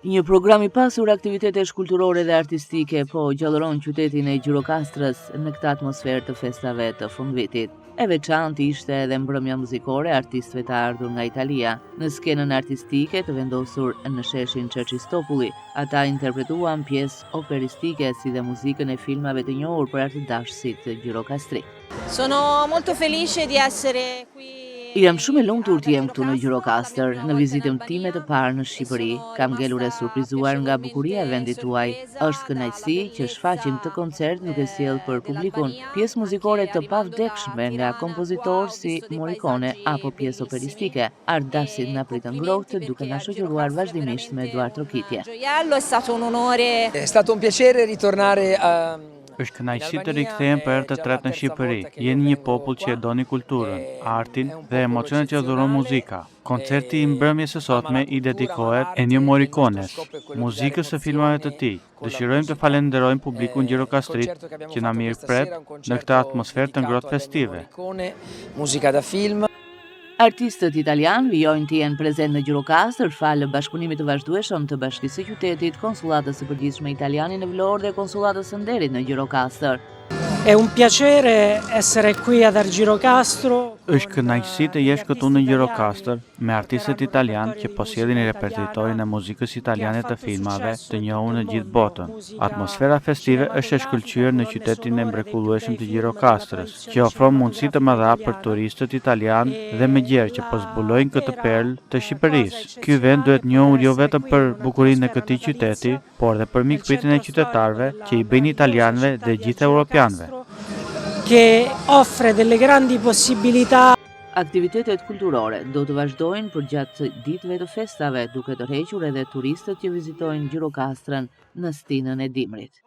Një program i pasur aktivitetesh kulturore dhe artistike po gjallëron qytetin e Gjirokastrës në këtë atmosferë të festave të fundvitit. E veçantë ishte edhe mbrëmja muzikore artistëve të ardhur nga Italia. Në skenën artistike të vendosur në sheshin Çerçistopulli, ata interpretuan pjesë operistike si dhe muzikën e filmave të njohur për artëdashësit gjirokastrik. Sono molto felice di essere qui. Jam shumë e lumtur të jem këtu në Gjirokastër, në vizitën time të parë në Shqipëri. Kam ngelur e surprizuar nga bukuria e vendit tuaj. Është kënaqësi që shfaqim të koncert duke sjellë për publikun pjesë muzikore të pavdekshme nga kompozitorë si Morricone apo pjesë operistike. Artdashësit na pritën ngrohtë duke na shoqëruar vazhdimisht me Eduard Trokitje. È stato un onore. È stato un piacere ritornare a Është kënaqësi të rikthehen për herë të tretë në Shqipëri. Jeni një popull që e doni kulturën, artin dhe emocionet që dhuron muzika. Koncerti i mbrëmjes së sotme i dedikohet Ennio Morricones, muzikës së filmave të tij. Dëshirojmë të falenderojmë publikun gjirokastrik që na mirëpret në këtë atmosferë të ngrohtë festive. Musica da film. Artistët italianë vijojnë të jenë prezent në Gjirokastër falë bashkëpunimit të vazhdueshëm të Bashkisë së Qytetit, Konsullatës së Përgjithshme Italiane në Vlorë dhe Konsullatës së Nderit në Gjirokastër. È un piacere essere qui ad Argirocastro. Është kënaqësi të jesh këtu në Gjirokastër me artistët italianë që po sjellin repertoritorin e muzikës italiane të filmave të njohur në gjithë botën. Atmosfera festive është e shkëlqyer në qytetin e mrekullueshëm të Gjirokastrës, që ofron mundësi të mëdha për turistët italianë dhe me gjerë që po zbulojnë këtë perlë të Shqipërisë. Ky vend duhet njohur jo vetëm për bukurinë e këtij qyteti, por dhe për mikpritjen e qytetarëve që i bëjnë italianëve dhe gjithë europianëve. Che offre delle grandi possibilità. Aktivitetet kulturore do të vazhdojnë për gjatë ditëve të festave, duke tërhequr edhe turistët që vizitojnë Gjirokastrën në stinën e dimrit.